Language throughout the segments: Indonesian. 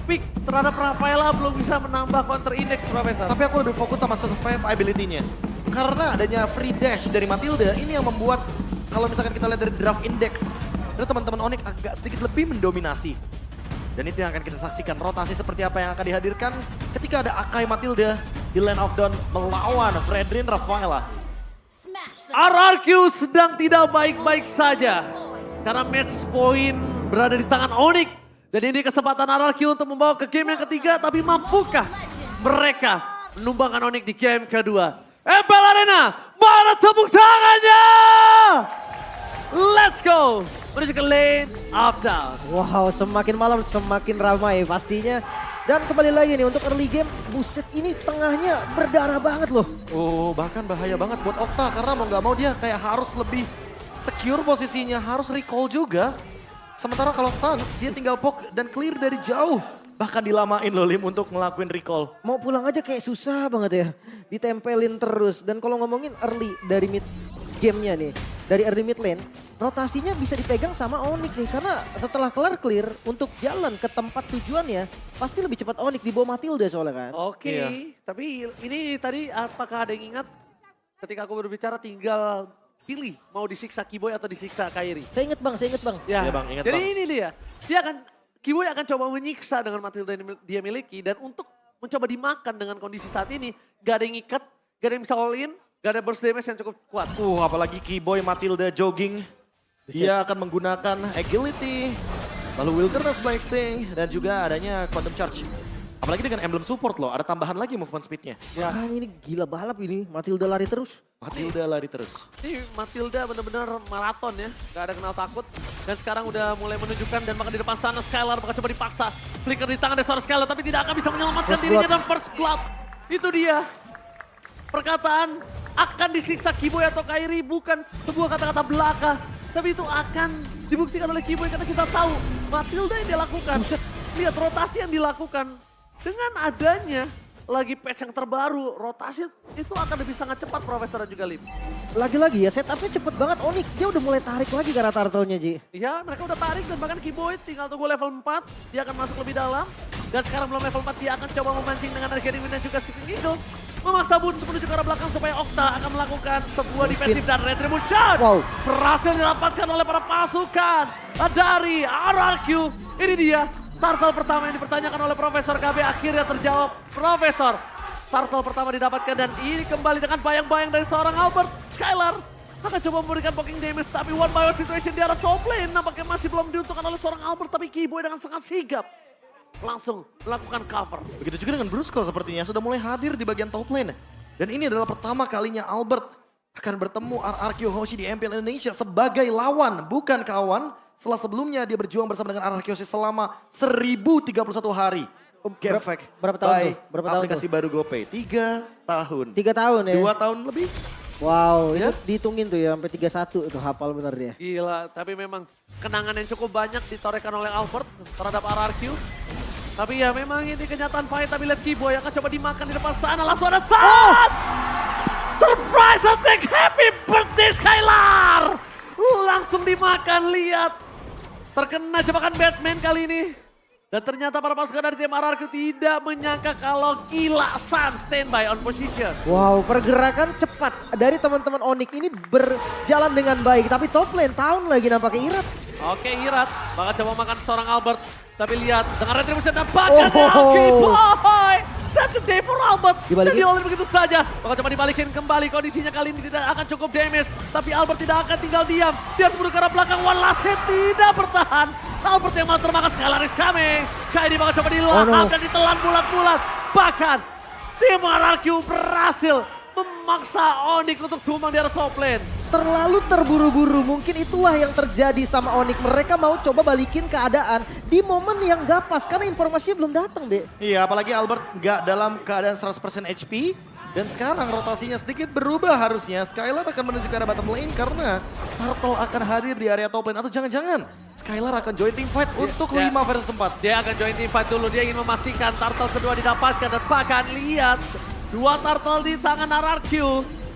pick terhadap Rafaela belum bisa menambah counter index, Profesor. Tapi aku lebih fokus sama survive ability-nya. Karena adanya free dash dari Matilda, ini yang membuat kalau misalkan kita lihat dari draft index, itu teman-teman Onyx agak sedikit lebih mendominasi. Dan itu yang akan kita saksikan, rotasi seperti apa yang akan dihadirkan ketika ada Akai Matilda di Land of Dawn melawan Fredrin Rafaela. RRQ sedang tidak baik-baik saja. Karena match point berada di tangan Onyx. Dan ini kesempatan RRQ untuk membawa ke game yang ketiga. Tapi mampukah mereka menumbangkan Onyx di game kedua? Ebel Arena, mana tepuk tangannya? Let's go! Menuju ke lane of down. Wow, semakin malam semakin ramai pastinya. Dan kembali lagi nih untuk early game, buset ini tengahnya berdarah banget loh. Oh, bahkan bahaya banget buat Okta karena mau nggak mau dia kayak harus lebih secure posisinya, harus recall juga. Sementara kalau Suns dia tinggal poke dan clear dari jauh. Bahkan dilamain loh Lim untuk ngelakuin recall. Mau pulang aja kayak susah banget ya. Ditempelin terus. Dan kalau ngomongin early dari mid gamenya nih, dari early mid lane, rotasinya bisa dipegang sama Onyx nih. Karena setelah kelar clear untuk jalan ke tempat tujuannya, pasti lebih cepat Onyx di bawah Matilda soalnya kan. Oke, Iya. tapi ini tadi apakah ada yang ingat ketika aku berbicara tinggal pilih mau disiksa Kiboy atau disiksa Kairi? Saya inget bang, saya inget bang. Ya, Iya, Bang, ingat, jadi Bang. ini Kiboy akan coba menyiksa dengan Matilda yang dia miliki dan untuk mencoba dimakan dengan kondisi saat ini gak ada yang ikat, gak ada yang bisa all in, gak ada burst damage yang cukup kuat. Apalagi Keyboy Matilda jogging. Dia akan menggunakan agility, lalu wilderness blessing dan juga adanya quantum charge. Apalagi dengan emblem support loh, ada tambahan lagi movement speednya. Ya. Makanya ini gila balap ini, Matilda lari terus. Matilda lari terus. Ini Matilda benar-benar maraton ya, gak ada kenal takut. Dan sekarang udah mulai menunjukkan dan bahkan di depan sana Skylar bakal coba dipaksa. Flicker di tangan dari seorang Skylar tapi tidak akan bisa menyelamatkan First dirinya blood. dan first blood. Itu dia. Perkataan akan disiksa Kiboy atau Kairi bukan sebuah kata-kata belaka. Tapi itu akan dibuktikan oleh Kiboy karena kita tahu Matilda yang dia lakukan. Lihat rotasi yang dilakukan. Dengan adanya lagi patch yang terbaru, rotasi itu akan lebih sangat cepat Profesor dan juga Lim. Lagi-lagi ya setupnya cepet banget Onyx. Dia udah mulai tarik lagi karena turtle-nya Ji. Ya mereka udah tarik dan bahkan Kiboy tinggal tunggu level 4. Dia akan masuk lebih dalam. Dan sekarang belum level 4 dia akan coba memancing dengan Arcade Wind dan juga Sleeping Eagle. Memaksa Bun menuju ke arah belakang supaya Okta akan melakukan sebuah defensif dan retribution. Wow. Berhasil didapatkan oleh para pasukan dari RRQ. Ini dia turtle pertama yang dipertanyakan oleh Profesor KB akhirnya terjawab. Profesor, turtle pertama didapatkan dan ini kembali dengan bayang-bayang dari seorang Albert. Skylar akan coba memberikan poking damage tapi one by one situation di arah top lane nampaknya masih belum diuntungkan oleh seorang Albert tapi Kiboy dengan sangat sigap langsung melakukan cover. Begitu juga dengan Brusco sepertinya sudah mulai hadir di bagian top lane. Dan ini adalah pertama kalinya Albert akan bertemu RRQ Hoshi di MPL Indonesia sebagai lawan bukan kawan. Setelah sebelumnya dia berjuang bersama dengan RRQ Hoshi selama 1031 hari. Game Fact berapa tahun by tuh? Berapa tahun aplikasi baru GoPay. 3 tahun. 3 tahun ya. 2 tahun lebih. Wow, Ya. itu dihitungin tuh ya sampai 31 itu hafal bener dia. Gila, tapi memang kenangan yang cukup banyak ditorehkan oleh Albert terhadap RRQ. Tapi ya memang ini kenyataan pahit, tapi lihat Kiboy akan coba dimakan di depan sana. Langsung ada saat! Surprise attack, happy birthday Skylar! Langsung dimakan, lihat. Terkena jebakan Batman kali ini. Dan ternyata para pasukan dari tim RRQ tidak menyangka kalau gila Sun standby on position. Wow, pergerakan cepat dari teman-teman Onyx ini berjalan dengan baik. Tapi top lane tahun lagi nampaknya Irat. Oke Irat, bakal coba makan seorang Albert. Tapi lihat dengan retribution dan bahkan Oh. Kiboy. Save the day for Albert. Dibalikin. Dan diolir begitu saja. Bakal coba dibalikin kembali. Kondisinya kali ini tidak akan cukup damage. Tapi Albert tidak akan tinggal diam. Dia harus menuju ke arah belakang. Wallace tidak bertahan. Albert yang malah termakan Skylar is coming. Kali ini bakal coba dilahap Oh, no. dan ditelan bulat-bulat. Bahkan tim RRQ berhasil memaksa Onyx untuk tumbang di arah top lane. Terlalu terburu-buru, mungkin itulah yang terjadi sama Onyx. Mereka mau coba balikin keadaan di momen yang gak pas karena informasinya belum datang deh. Iya, apalagi Albert nggak dalam keadaan 100% HP. Dan sekarang rotasinya sedikit berubah harusnya. Skylar akan menuju ke arah bottom lane karena Turtle akan hadir di area top lane. Atau jangan-jangan Skylar akan join team fight untuk ya. 5 versus 4. Dia akan join team fight dulu. Dia ingin memastikan turtle kedua didapatkan. Dan bahkan lihat 2 turtle di tangan RRQ.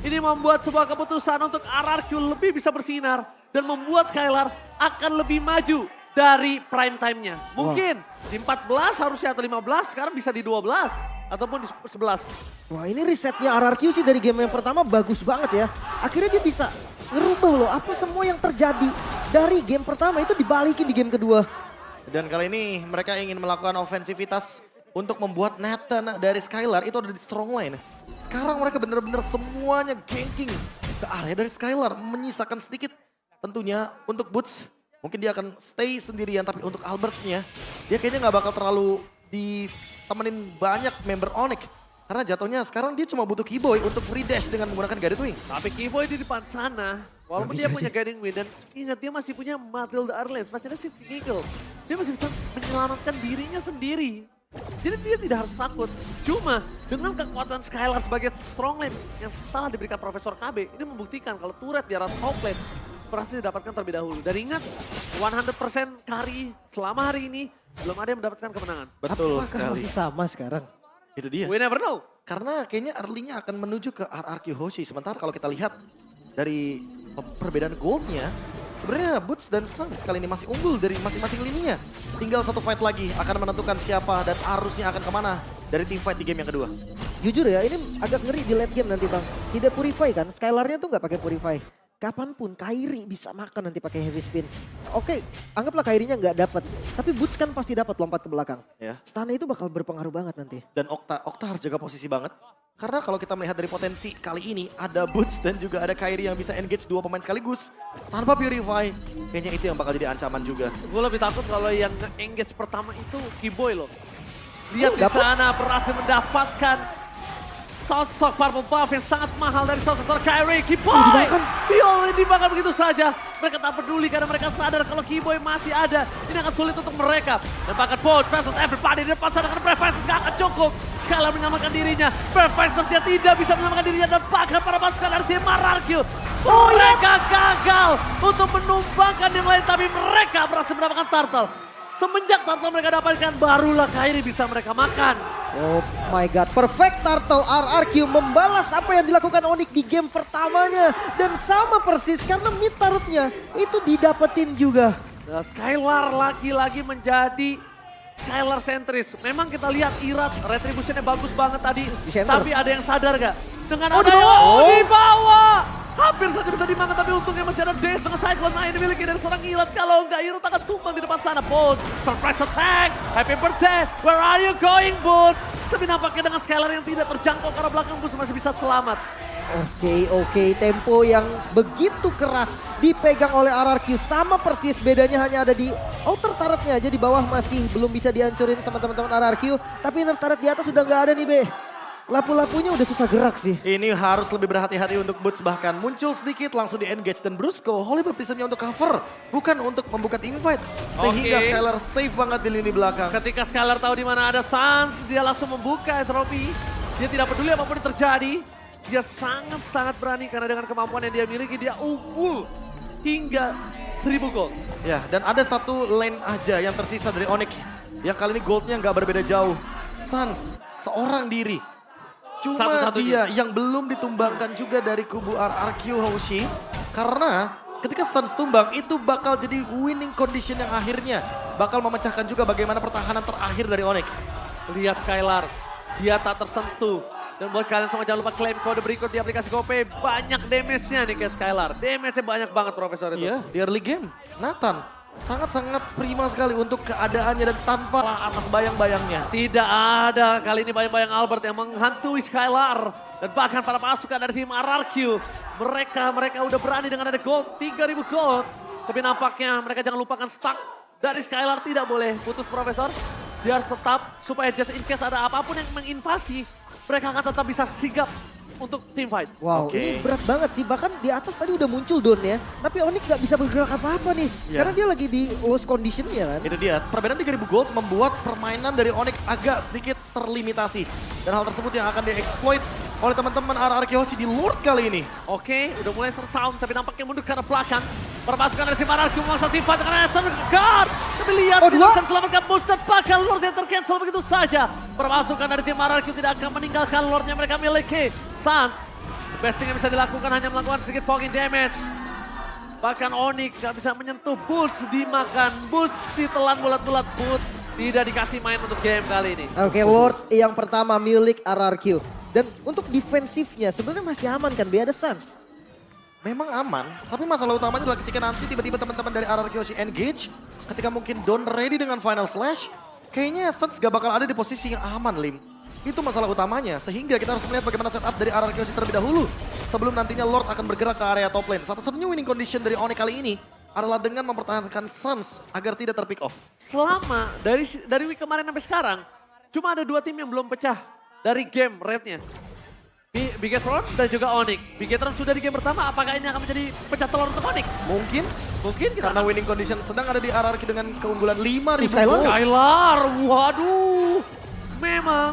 Ini membuat sebuah keputusan untuk RRQ lebih bisa bersinar. Dan membuat Skylar akan lebih maju dari prime time-nya. Mungkin di 14 harusnya atau 15, sekarang bisa di 12 ataupun di 11. Wah ini risetnya RRQ sih dari game yang pertama bagus banget ya. Akhirnya dia bisa ngerubah loh apa semua yang terjadi dari game pertama itu dibalikin di game kedua. Dan kali ini mereka ingin melakukan ofensivitas untuk membuat Nathan dari Skylar itu ada di strong line. Sekarang mereka benar-benar semuanya ganking ke area dari Skylar. Menyisakan sedikit tentunya untuk Boots. Mungkin dia akan stay sendirian, tapi untuk Albertnya dia kayaknya nggak bakal terlalu ditemenin banyak member Onyx. Karena jatuhnya sekarang dia cuma butuh Keyboy untuk free dash dengan menggunakan Guided Wing. Tapi Keyboy di depan sana, walaupun dia punya Guiding Wing dan ingat dia masih punya Matilda Arlens, masih ada City Eagle. Dia masih bisa menyelamatkan dirinya sendiri. Jadi dia tidak harus takut. Cuma dengan kekuatan Skylar sebagai strong lane yang telah diberikan Profesor KB, ini membuktikan kalau turret di arah top lane berhasil didapatkan terlebih dahulu. Dan ingat, 100% carry selama hari ini belum ada yang mendapatkan kemenangan. Betul Apakah sekali. masih sama sekarang? Itu dia. We never know. Karena kayaknya early-nya akan menuju ke RRQ Hoshi. Sementara kalau kita lihat dari perbedaan goldnya, sebenarnya Boots dan Suns kali ini masih unggul dari masing-masing lininya. Tinggal satu fight lagi akan menentukan siapa dan arusnya akan kemana dari tim fight di game yang kedua. Jujur ya ini agak ngeri di late game nanti bang. Tidak purify kan, Skylarnya tuh nggak pakai purify. Kapanpun Kairi bisa makan nanti pakai heavy spin. Oke, anggaplah Kairinya nggak dapat, tapi Boots kan pasti dapat lompat ke belakang. Ya. Stunnya itu bakal berpengaruh banget nanti. Dan Okta harus jaga posisi banget. Karena kalau kita melihat dari potensi kali ini, ada Boots dan juga ada Kairi yang bisa engage dua pemain sekaligus. Tanpa Purify, kayaknya itu yang bakal jadi ancaman juga. Gue lebih takut kalau yang engage pertama itu Keyboy loh. Lihat di dapet. sana berhasil mendapatkan sosok purple buff yang sangat mahal dari sosok Kyrie. Keyboy! Dimakan. Dia dimakan begitu saja. Mereka tak peduli karena mereka sadar kalau Keyboy masih ada. Ini akan sulit untuk mereka. Dan bahkan Bolt versus everybody di depan sana karena Prefighters gak akan cukup. Skylar menyelamatkan dirinya. Prefighters dia tidak bisa menyelamatkan dirinya. Dan bahkan para pasukan dari tim RRQ. Mereka gagal untuk menumbangkan yang lain. Tapi mereka berhasil mendapatkan turtle. Semenjak turtle mereka dapatkan, barulah Kyrie bisa mereka makan. Oh my god, perfect turtle RRQ membalas apa yang dilakukan Onyx di game pertamanya. Dan sama persis karena mid turretnya itu didapetin juga. Nah, Skylar lagi-lagi menjadi Skylar sentris. Memang kita lihat Irat, retributionnya bagus banget tadi. Di center. Tapi ada yang sadar gak? Dengan Oh, ada di bawah. di bawah. Hampir saja bisa dimakan, tapi untungnya masih ada Daze dengan Cyclone yang dimiliki dari seorang Irat. Kalau enggak, Irat akan tumbang di depan sana. Bolt, surprise attack, happy birthday, where are you going, Bolt? Tapi nampaknya dengan Skylar yang tidak terjangkau karena belakang bus masih bisa selamat. Oke, tempo yang begitu keras dipegang oleh RRQ. Sama persis, bedanya hanya ada di outer turretnya aja, di bawah masih belum bisa dihancurin sama teman-teman RRQ. Tapi inner turret di atas sudah nggak ada nih, Be. Lapu-lapunya udah susah gerak sih. Ini harus lebih berhati-hati untuk Boots, bahkan muncul sedikit langsung di engage dan Brusco Holy Baptismnya untuk cover, bukan untuk membuka team fight. Sehingga Oke. Skylar safe banget di lini belakang. Ketika Skylar tahu di mana ada Sans, dia langsung membuka entropy. Dia tidak peduli apapun yang terjadi. Dia sangat-sangat berani karena dengan kemampuan yang dia miliki, dia unggul hingga 1000 gold. Ya, dan ada satu lane aja yang tersisa dari Onyx. Yang kali ini goldnya nggak berbeda jauh. Sans, seorang diri. Cuma Satu-satunya. dia yang belum ditumbangkan juga dari kubu RRQ Hoshi. Karena ketika Sans tumbang itu bakal jadi winning condition yang akhirnya bakal memecahkan juga bagaimana pertahanan terakhir dari Onyx. Lihat Skylar, dia tak tersentuh. Dan buat kalian semua jangan lupa klaim kode berikut di aplikasi GoPay. Banyak damage-nya nih ke Skylar. Damage-nya banyak banget Profesor itu. Iya, di early game. Nathan sangat-sangat prima sekali untuk keadaannya dan tanpa atas bayang-bayangnya. Tidak ada kali ini bayang-bayang Albert yang menghantui Skylar. Dan bahkan para pasukan dari tim RRQ. Mereka udah berani dengan ada gold, 3000 gold. Tapi nampaknya mereka jangan lupakan stuck dari Skylar. Tidak boleh putus Profesor. Dia harus tetap supaya just in case ada apapun yang menginvasi. Mereka akan tetap bisa sigap untuk team fight. Wow, Oke. ini berat banget sih. Bahkan di atas tadi udah muncul Don ya. Tapi Onyx nggak bisa bergerak apa-apa nih. Iya. Karena dia lagi di lost condition-nya kan. Itu dia, perbedaan 3000 gold membuat permainan dari Onyx agak sedikit terlimitasi. Dan hal tersebut yang akan dieksploit oleh teman-teman RRQ Hoshi di Lord kali ini. Oke, udah mulai tertaun tapi nampaknya mundur ke arah belakang. Para pasukan dari tim RRQ memaksa tim fight dengan Ether Guard. Tapi lihat, Oh, tidak dua. bisa diselamatkan Booster, bahkan Lord yang tercancel begitu saja. Para pasukan dari tim RRQ tidak akan meninggalkan Lord yang mereka miliki. Sans, the best thing yang bisa dilakukan hanya melakukan sedikit poking damage. Bahkan Onyx gak bisa menyentuh Boots dimakan. Boots ditelan bulat-bulat. Boots tidak dikasih main untuk game kali ini. Oke, Lord yang pertama milik RRQ. Dan untuk defensifnya sebenarnya masih aman kan, Be, ada Suns. Memang aman, tapi masalah utamanya adalah ketika nanti tiba-tiba teman-teman dari RRQ Hoshi engage, ketika mungkin Don ready dengan Final Slash, kayaknya Suns gak bakal ada di posisi yang aman, Lim. Itu masalah utamanya, sehingga kita harus melihat bagaimana setup dari RRQ Hoshi terlebih dahulu. Sebelum nantinya Lord akan bergerak ke area top lane. Satu-satunya winning condition dari Onyx kali ini adalah dengan mempertahankan Suns agar tidak terpick off. Selama dari week kemarin sampai sekarang, cuma ada 2 tim yang belum pecah dari game rate-nya. Bigetron dan juga Onyx. Bigetron sudah di game pertama, apakah ini akan menjadi pecah telur untuk Onyx? Mungkin, Mungkin kita karena winning condition sedang ada di RRQ dengan keunggulan 5.000 Skylar. gold. Skylar, waduh. Memang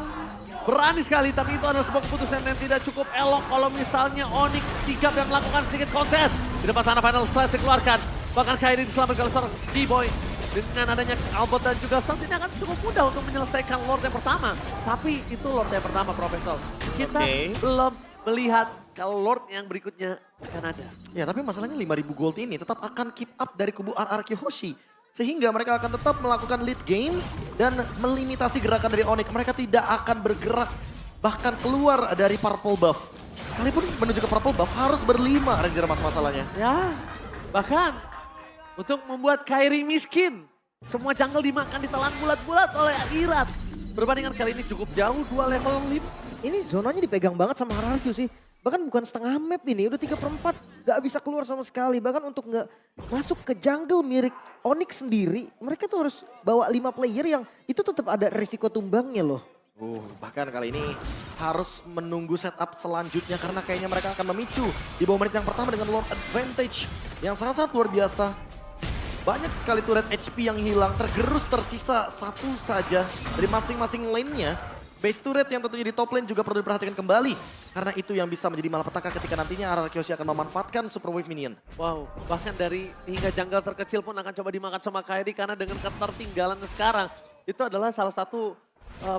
berani sekali, tapi itu adalah sebuah keputusan yang tidak cukup elok kalau misalnya Onyx sigap dan melakukan sedikit kontes. Di depan sana Final Slash dikeluarkan. Bahkan Kairi diselamatkan oleh seorang Ski-Boy. Dengan adanya Albert dan juga Suns ini akan cukup mudah untuk menyelesaikan Lord yang pertama. Tapi itu Lord yang pertama, Profesor. Kita belum melihat kalau Lord yang berikutnya akan ada. Ya, tapi masalahnya 5.000 gold ini tetap akan keep up dari kubu RRQ Hoshi. Sehingga mereka akan tetap melakukan lead game dan melimitasi gerakan dari Onyx. Mereka tidak akan bergerak bahkan keluar dari purple buff. Sekalipun menuju ke purple buff harus berlima Ranger Mas masalahnya. Ya, bahkan untuk membuat Kairi miskin. Semua jungle dimakan ditelan bulat-bulat oleh Irat. Perbandingan kali ini cukup jauh, 2 level 5. Ini zonanya dipegang banget sama RRQ sih. Bahkan bukan setengah map ini, udah 3/4. Gak bisa keluar sama sekali. Bahkan untuk gak masuk ke jungle mirip Onyx sendiri, mereka tuh harus bawa 5 player yang itu tetap ada risiko tumbangnya loh. Bahkan kali ini harus menunggu setup selanjutnya karena kayaknya mereka akan memicu di bawah menit yang pertama dengan Lord Advantage yang sangat-sangat luar biasa. Banyak sekali turret HP yang hilang, tergerus tersisa satu saja dari masing-masing lane-nya. Base turret yang tentunya di top lane juga perlu diperhatikan kembali. Karena itu yang bisa menjadi malapetaka ketika nantinya RRQ Hoshi akan memanfaatkan Super Wave Minion. Wow, bahkan dari hingga jungle terkecil pun akan coba dimakan sama Kairi karena dengan ketertinggalan sekarang. Itu adalah salah satu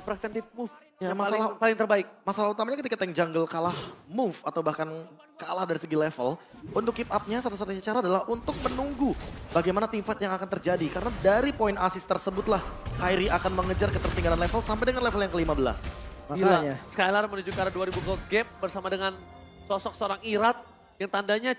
preventive move Ya, yang masalah- paling terbaik. Masalah utamanya ketika tank jungle kalah move atau bahkan kalah dari segi level, untuk keep up-nya satu-satunya cara adalah untuk menunggu bagaimana teamfight yang akan terjadi. Karena dari poin assist tersebutlah Kairi akan mengejar ketertinggalan level sampai dengan level yang ke-15. Gila, Makanya. Skylar menuju ke arah 2000 gold gap bersama dengan sosok seorang Irat. Yang tandanya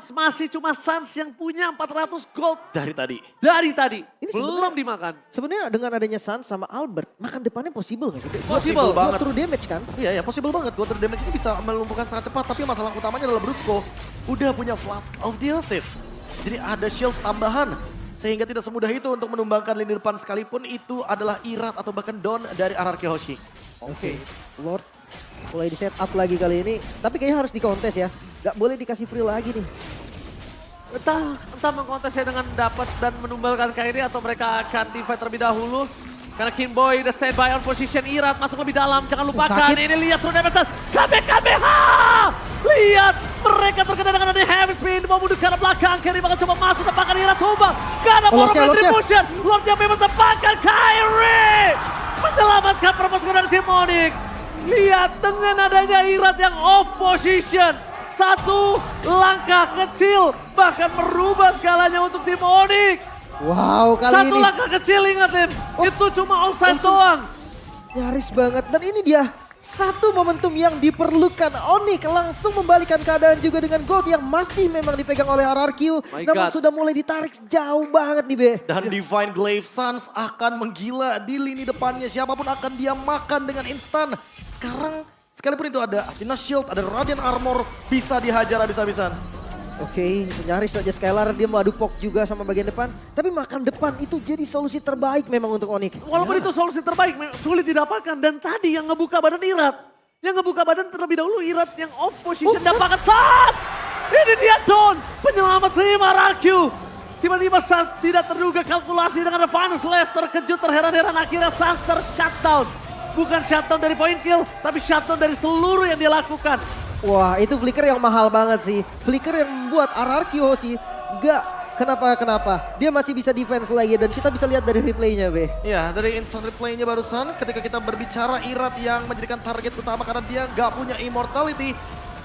masih cuma Suns yang punya 400 gold Dari tadi. dari tadi. Ini Belum dimakan. Sebenarnya dengan adanya Suns sama Albert, makan depannya possible gak sih? Possible banget. True damage kan? Iya ya, possible banget. Water damage ini bisa melumpuhkan sangat cepat. Tapi masalah utamanya adalah Brusco udah punya Flask of Dionysus. Jadi ada shield tambahan. Sehingga tidak semudah itu untuk menumbangkan lini depan sekalipun itu adalah Irat atau bahkan Don dari RRQ Hoshi. Oke. Lord mulai di set up lagi kali ini. Tapi kayaknya harus di kontes ya. Gak boleh dikasih free lagi nih. Entah mengkontesnya dengan dapat dan menumbalkan Kairi atau mereka akan divide terlebih dahulu. Karena Kimboy udah standby on position, Irat masuk lebih dalam. Jangan lupakan, Sakit. ini lihat True Damage. KBKBH! Lihat, mereka terkena dengan adanya heavy spin. Mau mundur ke arah belakang, Kairi bakal coba masuk, dapatkan Irat tumbang. Gak ada power Lordnya. retribution. Lord yang bebas dapatkan Kairi! Menyelamatkan perpasukan dari tim Onyx. Lihat dengan adanya Irat yang off position. Satu langkah kecil bahkan merubah skalanya untuk tim Onyx. Wow, kali Satu ini langkah kecil ingatin, itu cuma offside doang. nyaris banget. Dan ini dia satu momentum yang diperlukan. Onyx langsung membalikan keadaan juga dengan gold yang masih memang dipegang oleh RRQ. My Namun God. sudah mulai ditarik jauh banget nih, Be. Dan Divine Glaive Suns akan menggila di lini depannya. Siapapun akan dia makan dengan instan. Sekarang sekalipun itu ada Athena Shield, ada Radiant Armor, bisa dihajar habis-habisan. Oke, nyaris saja Skylar dia madu pok juga sama bagian depan. Tapi makan depan itu jadi solusi terbaik memang untuk Onyx. Walaupun itu solusi terbaik, sulit didapatkan. Dan tadi yang ngebuka badan Irat. Yang ngebuka badan terlebih dahulu Irat yang off position dapatkan saat. Ini dia Don, penyelamat tim RRQ. Tiba-tiba Suns tidak terduga kalkulasi dengan ada Final Slash. Terkejut, terheran-heran akhirnya Suns ter-shutdown. Bukan shutdown dari point kill, tapi shutdown dari seluruh yang dia lakukan. Wah, itu flicker yang mahal banget sih. Flicker yang membuat RRQ sih gak kenapa-kenapa. Dia masih bisa defense lagi dan kita bisa lihat dari replaynya, Be. Ya, dari instant replaynya barusan ketika kita berbicara Irat yang menjadikan target utama karena dia nggak punya immortality.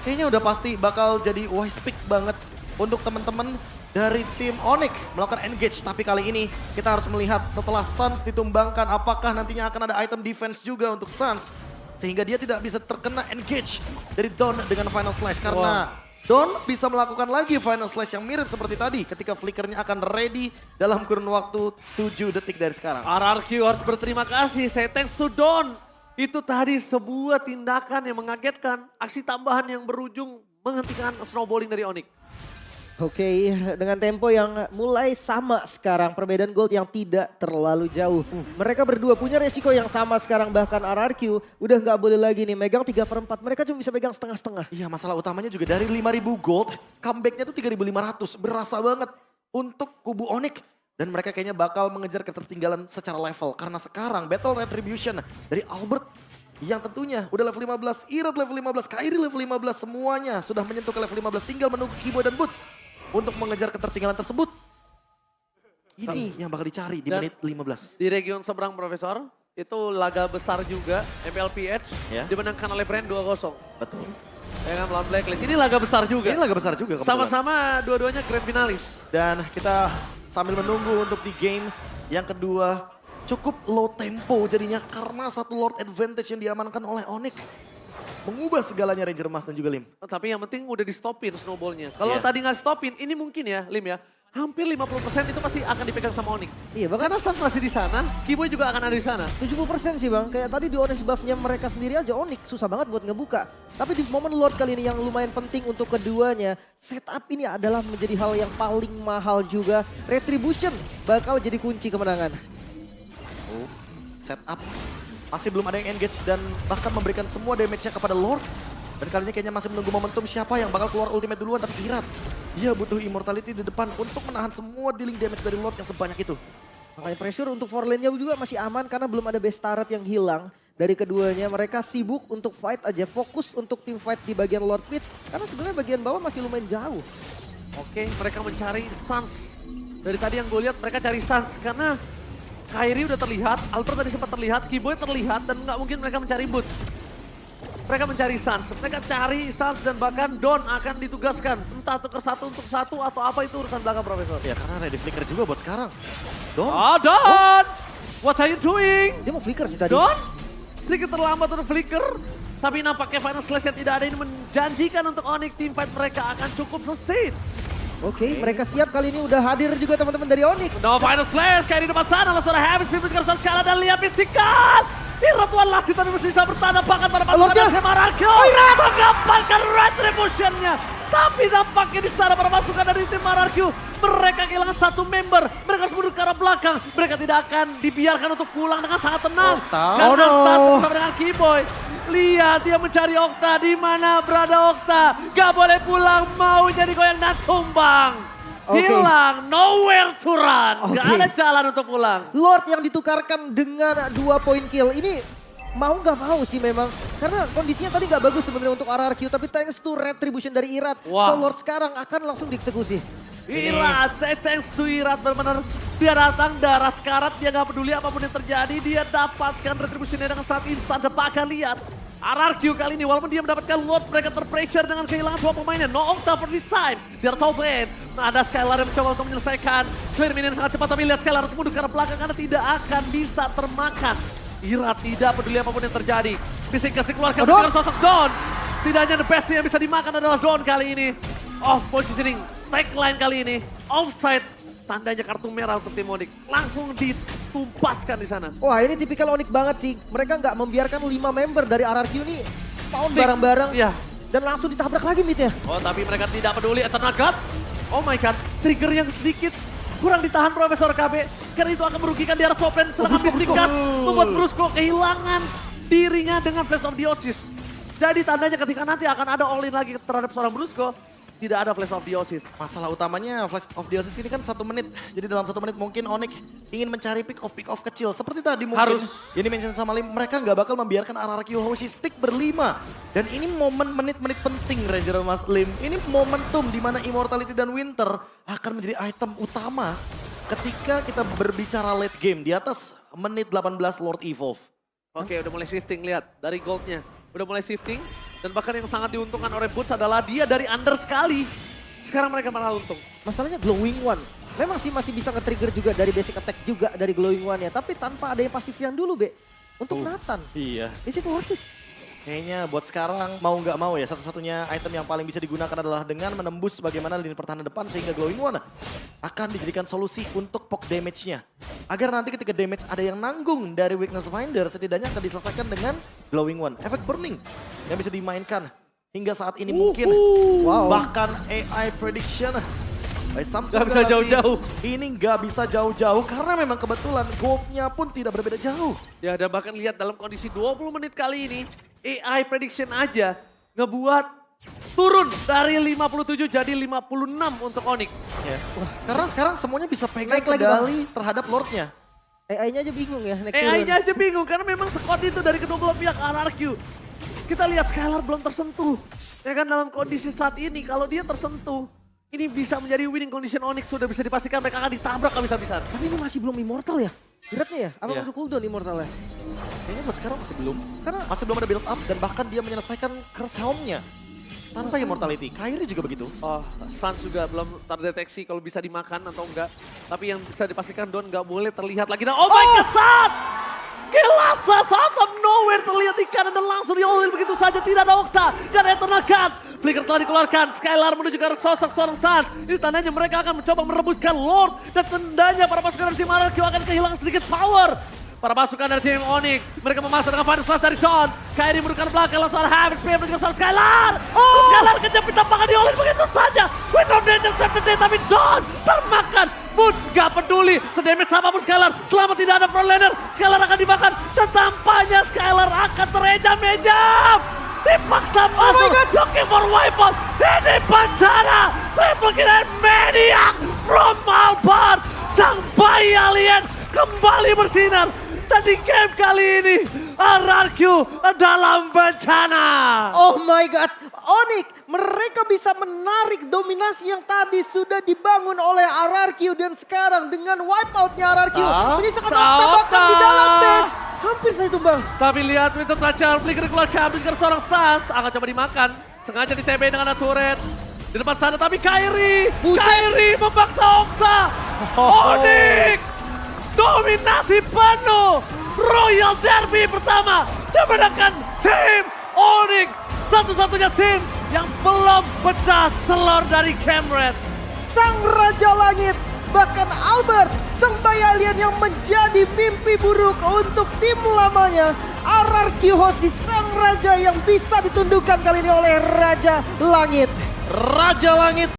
Kayaknya udah pasti bakal jadi wise pick banget untuk teman-teman dari tim Onyx melakukan engage. Tapi kali ini kita harus melihat setelah Suns ditumbangkan apakah nantinya akan ada item defense juga untuk Suns. Sehingga dia tidak bisa terkena engage dari Don dengan Final Slash. Karena Don bisa melakukan lagi Final Slash yang mirip seperti tadi ketika flickernya akan ready dalam kurun waktu 7 detik dari sekarang. RRQ harus berterima kasih, say thanks to Don. Itu tadi sebuah tindakan yang mengagetkan, aksi tambahan yang berujung menghentikan snowballing dari Onyx. Oke, dengan tempo yang mulai sama sekarang, perbedaan gold yang tidak terlalu jauh. Mereka berdua punya resiko yang sama sekarang, bahkan RRQ udah nggak boleh lagi nih megang 3/4, mereka cuma bisa pegang setengah-setengah. Iya, masalah utamanya juga dari 5.000 gold, comebacknya tuh 3.500, berasa banget untuk kubu Onyx. Dan mereka kayaknya bakal mengejar ketertinggalan secara level, karena sekarang Battle Retribution dari Albert yang tentunya udah level 15, Irat level 15, Kairi level 15, semuanya sudah menyentuh ke level 15, tinggal menunggu Kibo dan Boots untuk mengejar ketertinggalan tersebut. Ini yang bakal dicari di Dan menit 15. Di region seberang Profesor, itu laga besar juga, MPLPH, Ya. dimenangkan oleh Brand 2-0. Betul. Ya kan, melawan Blacklist. Ini laga besar juga. Ini laga besar juga kebetulan. Sama-sama dua-duanya grand finalis. Dan kita sambil menunggu untuk di game yang kedua cukup low tempo jadinya karena satu Lord Advantage yang diamankan oleh Onyx. Mengubah segalanya Ranger Mas dan juga Lim. Tapi yang penting udah di stopin snowballnya. Kalau Iya. tadi nggak stopin, ini mungkin ya Lim ya. Hampir 50% itu pasti akan dipegang sama Onyx. Iya, bahkan Karena Suns masih di sana, Kiboy juga akan ada di sana. 70% sih bang, kayak tadi di orange buff-nya mereka sendiri aja Onyx susah banget buat ngebuka. Tapi di momen Lord kali ini yang lumayan penting untuk keduanya, setup ini adalah menjadi hal yang paling mahal juga. Retribution bakal jadi kunci kemenangan. Oh, setup. Masih belum ada yang engage dan bahkan memberikan semua damage-nya kepada Lord. Dan kali ini kayaknya masih menunggu momentum siapa yang bakal keluar ultimate duluan, tapi Irat. Dia butuh immortality di depan untuk menahan semua dealing damage dari Lord yang sebanyak itu. Makanya pressure untuk 4 lane-nya juga masih aman karena belum ada base turret yang hilang dari keduanya. Mereka sibuk untuk fight aja, fokus untuk tim fight di bagian Lord Pit. Karena sebenarnya bagian bawah masih lumayan jauh. Oke, mereka mencari Suns. Dari tadi yang gue lihat mereka cari Suns karena Kairi udah terlihat, Albert tadi sempat terlihat, Kiboy terlihat dan nggak mungkin mereka mencari Boots. Mereka mencari Suns, mereka cari Suns dan bahkan Don akan ditugaskan. Entah tuker satu untuk satu atau apa itu urusan belakang Profesor. Ya karena ready flicker juga buat sekarang. Don. Oh Don! What are you doing? Dia mau flicker sih tadi. Don? Sedikit terlambat untuk flicker. Tapi nampaknya Final Slash yang tidak ada ini menjanjikan untuk Onyx team fight mereka akan cukup sustain. Oke, mereka siap kali ini udah hadir juga teman-teman dari Onyx. No Final Slash, kayak di depan sana langsung ada habis pipit kertas skala dan lihat Mystikas. Iratuan Lasti tapi masih bisa bertahan bahkan pada pasukan Lordnya. dari Mararkyo. Mengamankan Retribution-nya. Tapi nampaknya di sana para pasukan dari tim Mararkyo. Mereka kehilangan satu member. Mereka harus mundur ke arah belakang. Mereka tidak akan dibiarkan untuk pulang dengan sangat tenang. Okta. Karena Oh, no. Stas bersama dengan Kiboy. Lihat dia mencari Okta. Di mana berada Okta? Gak boleh pulang, mau jadi goyang dan tumbang. Oke. Hilang, nowhere to run. Gak Oke. ada jalan untuk pulang. Lord yang ditukarkan dengan 2 point kill. Ini mau nggak mau sih memang. Karena kondisinya tadi nggak bagus sebenarnya untuk RRQ. Tapi thanks to Retribution dari Irat. Wow. So Lord sekarang akan langsung dieksekusi. Irat, saya thanks to Irat benar-benar. Dia datang darah sekarat, dia gak peduli apapun yang terjadi. Dia dapatkan retribusinya dengan saat instan. Bahkan lihat, RRQ kali ini walaupun dia mendapatkan load, mereka terpressure dengan kehilangan 2 pemainnya. No Octa for this time. Dia tahu brand. Ada Skylar yang mencoba untuk menyelesaikan. Clear minion sangat cepat tapi lihat Skylar harus mundur ke arah belakang karena tidak akan bisa termakan. Irat tidak peduli apapun yang terjadi. Mystikas dikeluarkan dengan sosok Don. Tidak hanya the best yang bisa dimakan adalah Don kali ini. Off positioning, tagline kali ini. Offside, tandanya kartu merah untuk tim Onyx. Langsung ditumpaskan di sana. Wah ini tipikal Onyx banget sih. Mereka nggak membiarkan 5 member dari RRQ ini pound Stick. bareng-bareng. Iya. Dan langsung ditabrak lagi midnya. Oh tapi mereka tidak peduli Eternal God. Oh my god, trigger yang sedikit kurang ditahan Profesor KB. Karena itu akan merugikan di arah top lane. Sedangkan Mystikas membuat Brusco kehilangan dirinya dengan Flash of Theosis. Jadi tandanya ketika nanti akan ada all in lagi terhadap seorang Brusco, tidak ada Flash of Theosis. Masalah utamanya Flash of Theosis ini kan 1 menit. Jadi dalam 1 menit mungkin Onyx ingin mencari pick off kecil. Seperti tadi mungkin Harus. yang di-mention sama Lim, mereka nggak bakal membiarkan RRQ Hoshi stick berlima. Dan ini momen menit-menit penting Ranger Mas Lim. Ini momentum di mana Immortality dan Winter akan menjadi item utama ketika kita berbicara late game di atas menit 18 Lord Evolve. Oke, udah mulai shifting, lihat dari goldnya. Udah mulai shifting, dan bahkan yang sangat diuntungkan oleh Boots adalah dia dari under sekali. sekarang mereka malah untung. Masalahnya Glowing One. Memang sih masih bisa nge-trigger juga dari basic attack juga dari Glowing One ya. Tapi tanpa ada yang pasif yang dulu, Be. Untuk Nathan. Iya. Is it worth it? Kayaknya buat sekarang mau nggak mau ya satu-satunya item yang paling bisa digunakan adalah dengan menembus bagaimana lini pertahanan depan sehingga Glowing One akan dijadikan solusi untuk poke damage-nya. Agar nanti ketika damage ada yang nanggung dari Weakness Finder setidaknya akan diselesaikan dengan Glowing One. Efek Burning yang bisa dimainkan hingga saat ini mungkin Wow. bahkan AI prediction Samsung Nggak bisa Galaxy jauh-jauh. ini nggak bisa jauh-jauh karena memang kebetulan goldnya pun tidak berbeda jauh. Ya dan bahkan lihat dalam kondisi 20 menit kali ini, AI prediction aja ngebuat turun dari 57 jadi 56 untuk Onyx. Ya. Karena sekarang semuanya bisa pegang Naik lagi, kendali terhadap Lordnya. AI-nya aja bingung ya. naik AI-nya turun. aja bingung karena memang squad itu dari kedua belah pihak RRQ. Kita lihat Skylar belum tersentuh. Ya kan dalam kondisi saat ini kalau dia tersentuh, ini bisa menjadi winning condition Onyx sudah bisa dipastikan mereka akan ditabrak habis-habisan. Tapi ini masih belum immortal ya? Beratnya ya? Apa Iya. udah cooldown immortalnya? Kayaknya buat sekarang masih belum. Karena Masih belum ada build up dan bahkan dia menyelesaikan curse helmnya. Tanpa immortality. Kyrie juga begitu. Oh, Sans juga belum terdeteksi kalau bisa dimakan atau enggak. Tapi yang bisa dipastikan Don nggak boleh terlihat lagi. Nah, oh my god, Sans! Gila, Sans out of nowhere terlihat di kanan dan langsung diolin begitu saja. Tidak ada Okta, gak ada Eternal Gun. Flicker telah dikeluarkan, Skylar menuju ke arah sosok seorang Sans. Ini tandanya mereka akan mencoba merebutkan Lord. Dan tandanya para pasukan dari tim RRQ akan kehilangan sedikit power. Para pasukan dari tim Onyx, mereka memasuk dengan Final Slash dari John. Kyrie menekan belakang, langsung ada Habit Spear menuju ke seorang Skylar. Oh! Skylar kejepit tampakan diolin begitu saja. Wind of Danger Step Today, tapi John termakan. Moon gak peduli, sedemage apapun Skylar. Selama tidak ada frontlaner, Skylar akan dimakan. Dan tampaknya Skylar akan terejam-ejam. Dipaksa masuk, looking for wipeout. Ini bencana, triple kill and maniac from Alphard. Sang bayi alien kembali bersinar. Dan di game kali ini, RRQ dalam bencana. oh my god, Onyx mereka bisa menarik dominasi yang tadi sudah dibangun oleh RRQ dan sekarang dengan wipeoutnya RRQ menyisakan Okta bahkan di dalam base. Hampir saya tumbang. Tapi lihat Winter Tracer, flicker keluarkan, flicker seorang Sas. Akan coba dimakan, sengaja di TB dengan turret. Di depan sana tapi Kyrie. Kyrie memaksa Okta. Onyx dominasi penuh. Royal Derby pertama dimenangkan tim Onyx. Satu-satunya tim yang belum pecah telur dari Camred. Sang Raja Langit, bahkan Albert, sang bayi alien yang menjadi mimpi buruk untuk tim lamanya. RRQ Hoshi, sang raja yang bisa ditundukkan kali ini oleh Raja Langit. Raja Langit